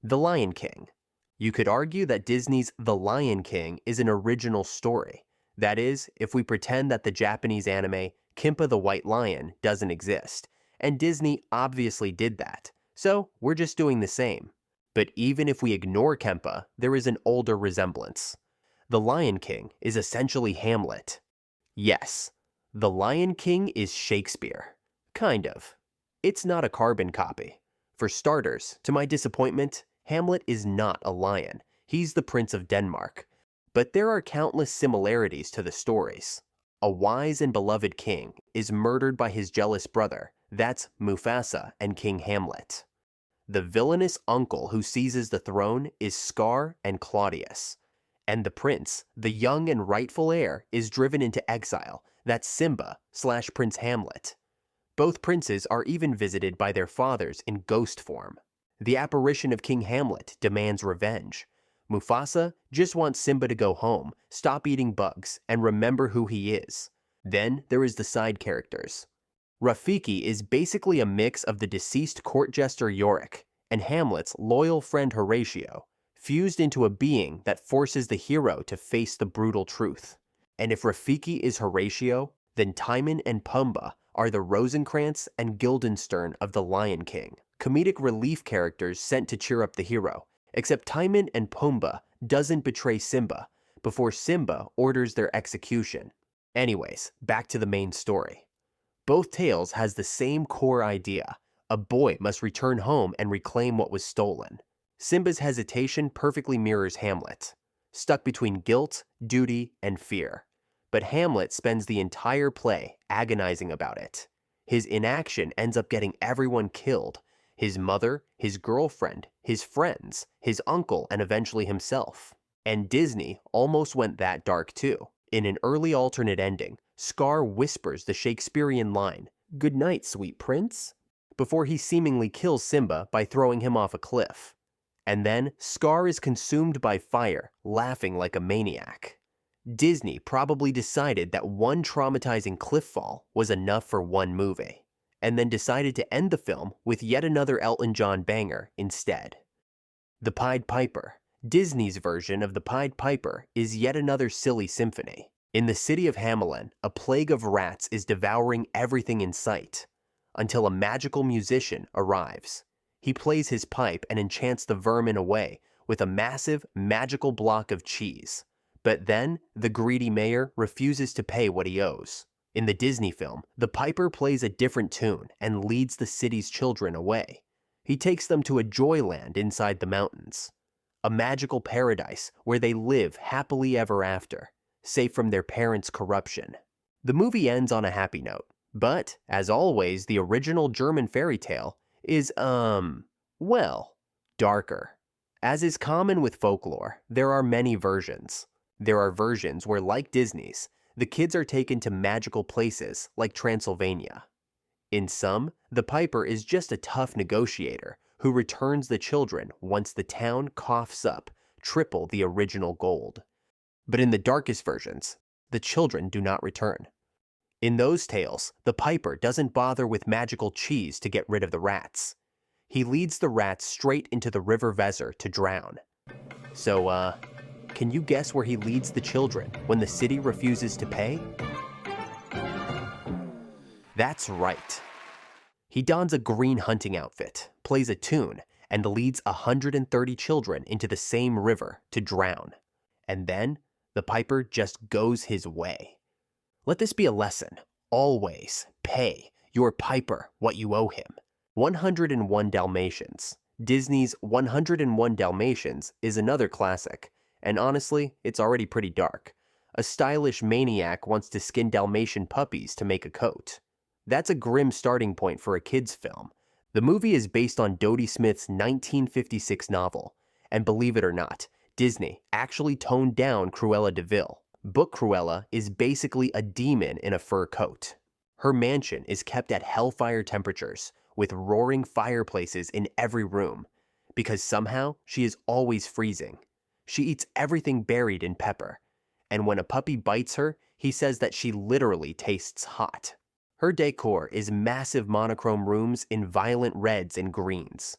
The Lion King. You could argue that Disney's The Lion King is an original story. That is, if we pretend that the Japanese anime Kimpa the White Lion doesn't exist, and Disney obviously did that, so we're just doing the same. But even if we ignore Kempa, there is an older resemblance. The Lion King is essentially Hamlet. Yes, The Lion King is Shakespeare. Kind of. It's not a carbon copy. For starters, to my disappointment, Hamlet is not a lion. He's the Prince of Denmark. But there are countless similarities to the stories. A wise and beloved king is murdered by his jealous brother. That's Mufasa and King Hamlet. The villainous uncle who seizes the throne is Scar and Claudius. And the prince, the young and rightful heir, is driven into exile. That's Simba/Prince Hamlet. Both princes are even visited by their fathers in ghost form. The apparition of King Hamlet demands revenge. Mufasa just wants Simba to go home, stop eating bugs, and remember who he is. Then there is the side characters. Rafiki is basically a mix of the deceased court jester Yorick and Hamlet's loyal friend Horatio, fused into a being that forces the hero to face the brutal truth. And if Rafiki is Horatio, then Timon and Pumbaa are the Rosencrantz and Guildenstern of The Lion King, comedic relief characters sent to cheer up the hero, except Timon and Pumbaa doesn't betray Simba before Simba orders their execution. Anyways, back to the main story. Both tales has the same core idea. A boy must return home and reclaim what was stolen. Simba's hesitation perfectly mirrors Hamlet, stuck between guilt, duty, and fear. But Hamlet spends the entire play agonizing about it. His inaction ends up getting everyone killed. His mother, his girlfriend, his friends, his uncle, and eventually himself. And Disney almost went that dark too. In an early alternate ending, Scar whispers the Shakespearean line, "Good night, sweet prince," before he seemingly kills Simba by throwing him off a cliff. And then Scar is consumed by fire, laughing like a maniac. Disney probably decided that one traumatizing cliff fall was enough for one movie, and then decided to end the film with yet another Elton John banger instead. The Pied Piper. Disney's version of the Pied Piper is yet another silly symphony. In the city of Hamelin, a plague of rats is devouring everything in sight, until a magical musician arrives. He plays his pipe and enchants the vermin away with a massive, magical block of cheese. But then, the greedy mayor refuses to pay what he owes. In the Disney film, the piper plays a different tune and leads the city's children away. He takes them to a joyland inside the mountains. A magical paradise where they live happily ever after, safe from their parents' corruption. The movie ends on a happy note, but, as always, the original German fairy tale is, well, darker. As is common with folklore, there are many versions. There are versions where, like Disney's, the kids are taken to magical places like Transylvania. In some, the piper is just a tough negotiator who returns the children once the town coughs up triple the original gold. But in the darkest versions, the children do not return. In those tales, the piper doesn't bother with magical cheese to get rid of the rats. He leads the rats straight into the River Weser to drown. So, can you guess where he leads the children when the city refuses to pay? That's right. He dons a green hunting outfit, plays a tune, and leads 130 children into the same river to drown. And then, the piper just goes his way. Let this be a lesson. Always pay your piper what you owe him. 101 Dalmatians. Disney's 101 Dalmatians is another classic. And honestly, it's already pretty dark. A stylish maniac wants to skin Dalmatian puppies to make a coat. That's a grim starting point for a kid's film. The movie is based on Dodie Smith's 1956 novel. And believe it or not, Disney actually toned down Cruella de Vil. Book Cruella is basically a demon in a fur coat. Her mansion is kept at hellfire temperatures, with roaring fireplaces in every room, because somehow she is always freezing. She eats everything buried in pepper, and when a puppy bites her, he says that she literally tastes hot. Her decor is massive monochrome rooms in violent reds and greens.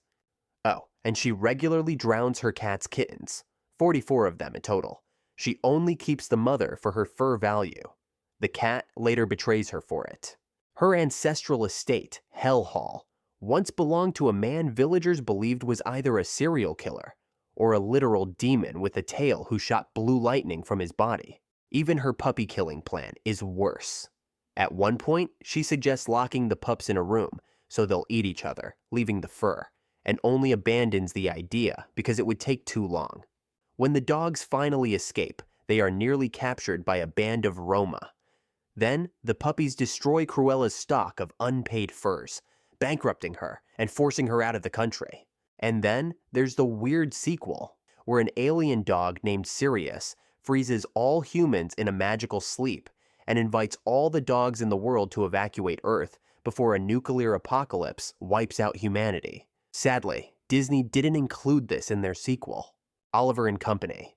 Oh, and she regularly drowns her cat's kittens, 44 of them in total. She only keeps the mother for her fur value. The cat later betrays her for it. Her ancestral estate, Hell Hall, once belonged to a man villagers believed was either a serial killer or a literal demon with a tail who shot blue lightning from his body. Even her puppy killing plan is worse. At one point, she suggests locking the pups in a room so they'll eat each other, leaving the fur, and only abandons the idea because it would take too long. When the dogs finally escape, they are nearly captured by a band of Roma. Then, the puppies destroy Cruella's stock of unpaid furs, bankrupting her and forcing her out of the country. And then, there's the weird sequel, where an alien dog named Sirius freezes all humans in a magical sleep and invites all the dogs in the world to evacuate Earth before a nuclear apocalypse wipes out humanity. Sadly, Disney didn't include this in their sequel, Oliver and Company.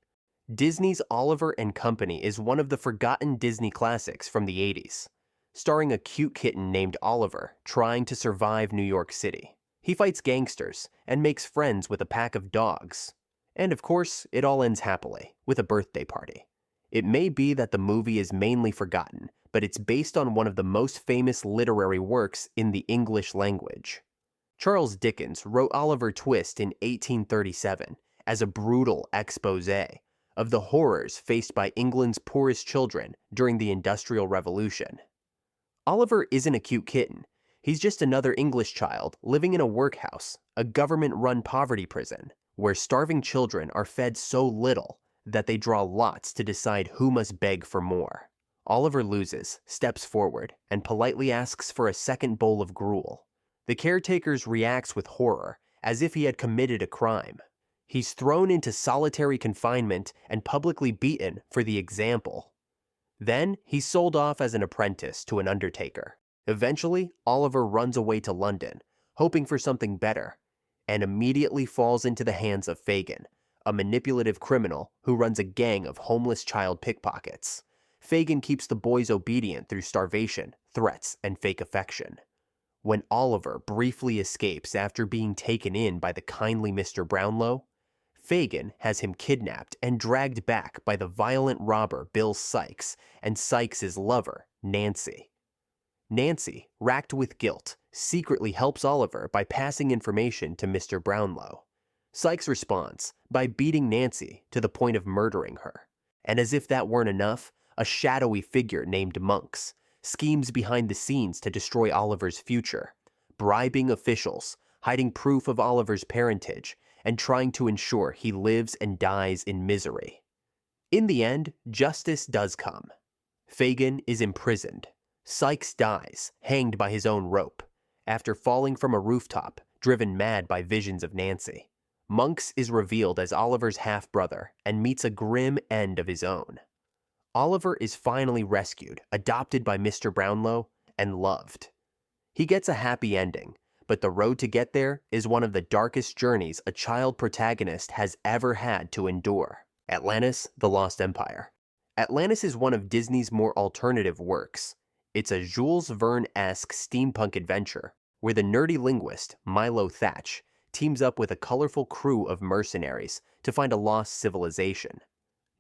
Disney's Oliver and Company is one of the forgotten Disney classics from the 80s, starring a cute kitten named Oliver trying to survive New York City. He fights gangsters and makes friends with a pack of dogs. And of course, it all ends happily, with a birthday party. It may be that the movie is mainly forgotten, but it's based on one of the most famous literary works in the English language. Charles Dickens wrote Oliver Twist in 1837 as a brutal exposé of the horrors faced by England's poorest children during the Industrial Revolution. Oliver isn't a cute kitten. He's just another English child living in a workhouse, a government-run poverty prison, where starving children are fed so little that they draw lots to decide who must beg for more. Oliver loses, steps forward, and politely asks for a second bowl of gruel. The caretaker reacts with horror, as if he had committed a crime. He's thrown into solitary confinement and publicly beaten for the example. Then, he's sold off as an apprentice to an undertaker. Eventually, Oliver runs away to London, hoping for something better, and immediately falls into the hands of Fagin, a manipulative criminal who runs a gang of homeless child pickpockets. Fagin keeps the boys obedient through starvation, threats, and fake affection. When Oliver briefly escapes after being taken in by the kindly Mr. Brownlow, Fagin has him kidnapped and dragged back by the violent robber Bill Sikes and Sikes' lover, Nancy. Nancy, racked with guilt, secretly helps Oliver by passing information to Mr. Brownlow. Sikes responds by beating Nancy to the point of murdering her. And as if that weren't enough, a shadowy figure named Monks schemes behind the scenes to destroy Oliver's future, bribing officials, hiding proof of Oliver's parentage, and trying to ensure he lives and dies in misery. In the end, justice does come. Fagin is imprisoned. Sikes dies, hanged by his own rope, after falling from a rooftop, driven mad by visions of Nancy. Monks is revealed as Oliver's half-brother and meets a grim end of his own. Oliver is finally rescued, adopted by Mr. Brownlow, and loved. He gets a happy ending, but the road to get there is one of the darkest journeys a child protagonist has ever had to endure. Atlantis, The Lost Empire. Atlantis is one of Disney's more alternative works. It's a Jules Verne-esque steampunk adventure where the nerdy linguist, Milo Thatch, teams up with a colorful crew of mercenaries to find a lost civilization.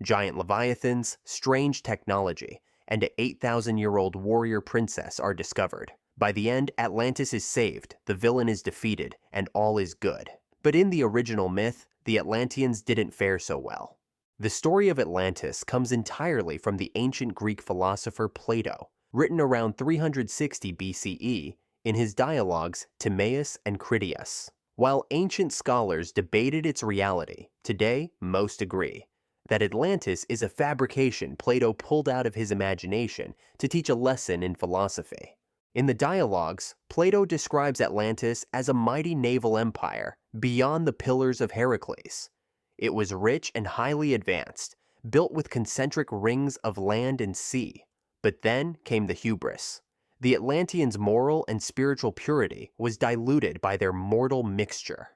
Giant leviathans, strange technology, and an 8,000-year-old warrior princess are discovered. By the end, Atlantis is saved, the villain is defeated, and all is good. But in the original myth, the Atlanteans didn't fare so well. The story of Atlantis comes entirely from the ancient Greek philosopher Plato, written around 360 BCE in his dialogues Timaeus and Critias. While ancient scholars debated its reality, today most agree that Atlantis is a fabrication Plato pulled out of his imagination to teach a lesson in philosophy. In the dialogues, Plato describes Atlantis as a mighty naval empire beyond the Pillars of Heracles. It was rich and highly advanced, built with concentric rings of land and sea. But then came the hubris. The Atlanteans' moral and spiritual purity was diluted by their mortal mixture.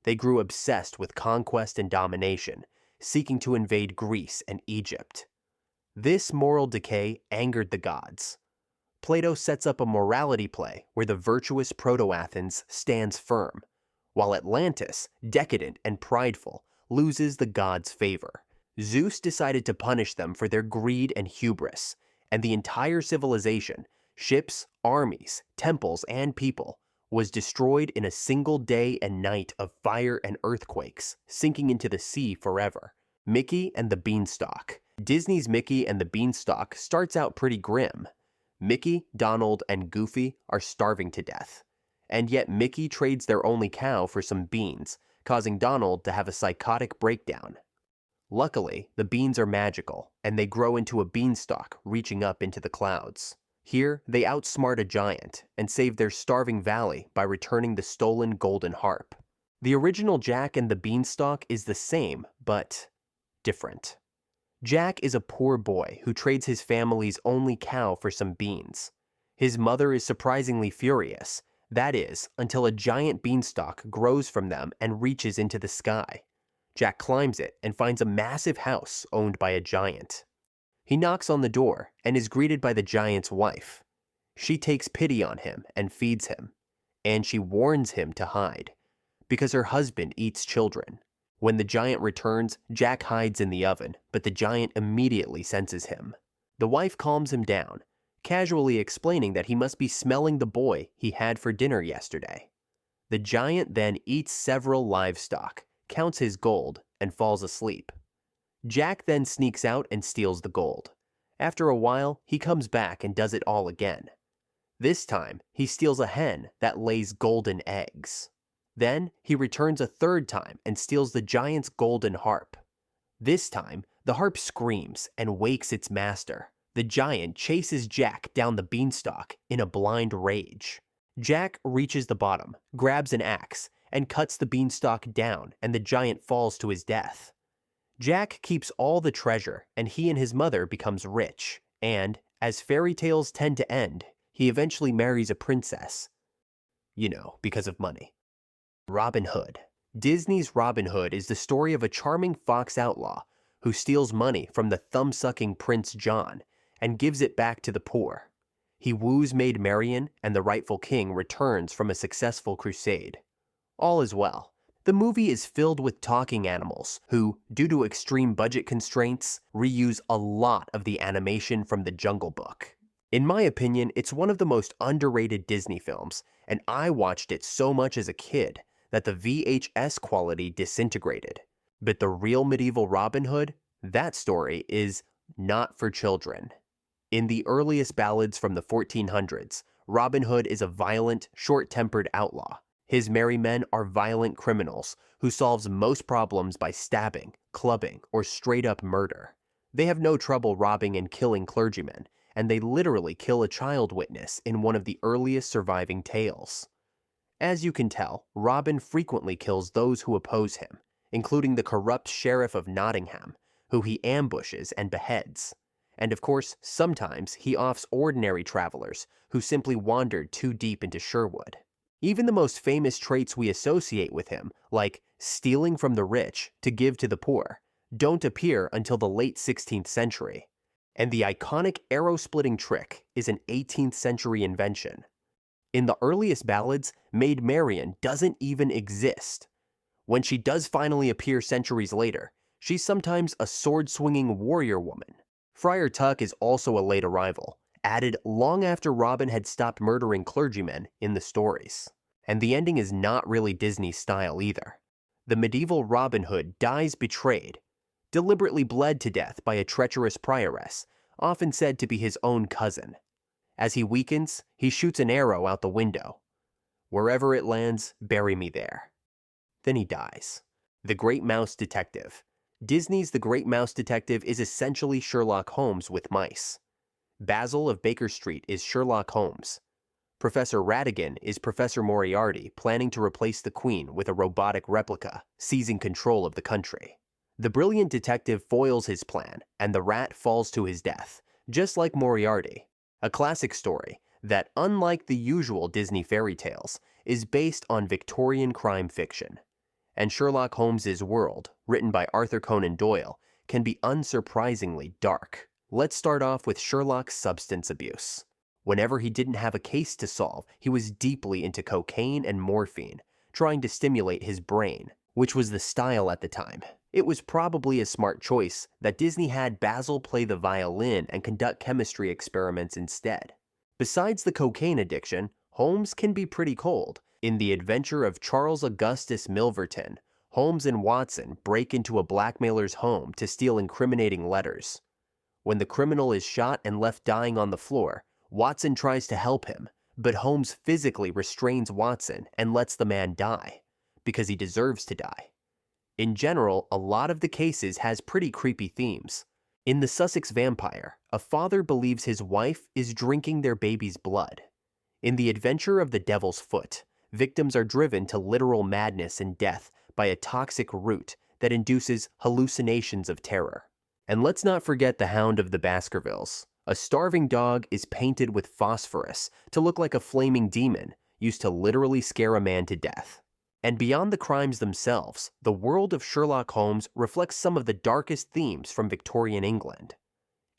They grew obsessed with conquest and domination, seeking to invade Greece and Egypt. This moral decay angered the gods. Plato sets up a morality play where the virtuous Proto-Athens stands firm, while Atlantis, decadent and prideful, loses the gods' favor. Zeus decided to punish them for their greed and hubris, and the entire civilization, ships, armies, temples, and people, was destroyed in a single day and night of fire and earthquakes, sinking into the sea forever. Mickey and the Beanstalk. Disney's Mickey and the Beanstalk starts out pretty grim. Mickey, Donald, and Goofy are starving to death. And yet Mickey trades their only cow for some beans, causing Donald to have a psychotic breakdown. Luckily, the beans are magical, and they grow into a beanstalk reaching up into the clouds. Here, they outsmart a giant and save their starving valley by returning the stolen golden harp. The original Jack and the Beanstalk is the same, but different. Jack is a poor boy who trades his family's only cow for some beans. His mother is surprisingly furious, that is, until a giant beanstalk grows from them and reaches into the sky. Jack climbs it and finds a massive house owned by a giant. He knocks on the door and is greeted by the giant's wife. She takes pity on him and feeds him, and she warns him to hide, because her husband eats children. When the giant returns, Jack hides in the oven, but the giant immediately senses him. The wife calms him down, casually explaining that he must be smelling the boy he had for dinner yesterday. The giant then eats several livestock, counts his gold, and falls asleep. Jack then sneaks out and steals the gold. After a while, he comes back and does it all again. This time, he steals a hen that lays golden eggs. Then, he returns a third time and steals the giant's golden harp. This time, the harp screams and wakes its master. The giant chases Jack down the beanstalk in a blind rage. Jack reaches the bottom, grabs an axe, and cuts the beanstalk down, and the giant falls to his death. Jack keeps all the treasure, and he and his mother becomes rich, and, as fairy tales tend to end, he eventually marries a princess. You know, because of money. Robin Hood. Disney's Robin Hood is the story of a charming fox outlaw who steals money from the thumb-sucking Prince John and gives it back to the poor. He woos Maid Marian, and the rightful king returns from a successful crusade. All is well. The movie is filled with talking animals who, due to extreme budget constraints, reuse a lot of the animation from the Jungle Book. In my opinion, it's one of the most underrated Disney films, and I watched it so much as a kid that the VHS quality disintegrated. But the real medieval Robin Hood, that story is not for children. In the earliest ballads from the 1400s, Robin Hood is a violent, short-tempered outlaw. His merry men are violent criminals who solves most problems by stabbing, clubbing, or straight-up murder. They have no trouble robbing and killing clergymen, and they literally kill a child witness in one of the earliest surviving tales. As you can tell, Robin frequently kills those who oppose him, including the corrupt sheriff of Nottingham, who he ambushes and beheads. And of course, sometimes he offs ordinary travelers who simply wandered too deep into Sherwood. Even the most famous traits we associate with him, like stealing from the rich to give to the poor, don't appear until the late 16th century. And the iconic arrow-splitting trick is an 18th century invention. In the earliest ballads, Maid Marian doesn't even exist. When she does finally appear centuries later, she's sometimes a sword-swinging warrior woman. Friar Tuck is also a late arrival, added long after Robin had stopped murdering clergymen in the stories. And the ending is not really Disney style either. The medieval Robin Hood dies betrayed, deliberately bled to death by a treacherous prioress, often said to be his own cousin. As he weakens, he shoots an arrow out the window. Wherever it lands, bury me there. Then he dies. The Great Mouse Detective. Disney's The Great Mouse Detective is essentially Sherlock Holmes with mice. Basil of Baker Street is Sherlock Holmes. Professor Ratigan is Professor Moriarty planning to replace the Queen with a robotic replica, seizing control of the country. The brilliant detective foils his plan, and the rat falls to his death, just like Moriarty. A classic story that, unlike the usual Disney fairy tales, is based on Victorian crime fiction. And Sherlock Holmes's world, written by Arthur Conan Doyle, can be unsurprisingly dark. Let's start off with Sherlock's substance abuse. Whenever he didn't have a case to solve, he was deeply into cocaine and morphine, trying to stimulate his brain, which was the style at the time. It was probably a smart choice that Disney had Basil play the violin and conduct chemistry experiments instead. Besides the cocaine addiction, Holmes can be pretty cold. In The Adventure of Charles Augustus Milverton, Holmes and Watson break into a blackmailer's home to steal incriminating letters. When the criminal is shot and left dying on the floor, Watson tries to help him, but Holmes physically restrains Watson and lets the man die, because he deserves to die. In general, a lot of the cases has pretty creepy themes. In The Sussex Vampire, a father believes his wife is drinking their baby's blood. In The Adventure of the Devil's Foot, victims are driven to literal madness and death by a toxic root that induces hallucinations of terror. And let's not forget The Hound of the Baskervilles. A starving dog is painted with phosphorus to look like a flaming demon used to literally scare a man to death. And beyond the crimes themselves, the world of Sherlock Holmes reflects some of the darkest themes from Victorian England.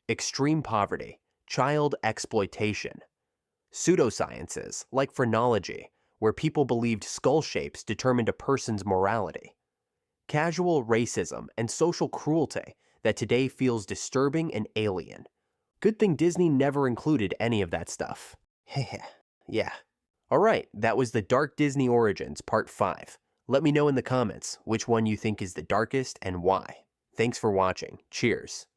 Extreme poverty, child exploitation, pseudosciences like phrenology, where people believed skull shapes determined a person's morality, casual racism and social cruelty that today feels disturbing and alien. Good thing Disney never included any of that stuff. Yeah. Alright, that was the Dark Disney Origins Part 5. Let me know in the comments which one you think is the darkest and why. Thanks for watching. Cheers.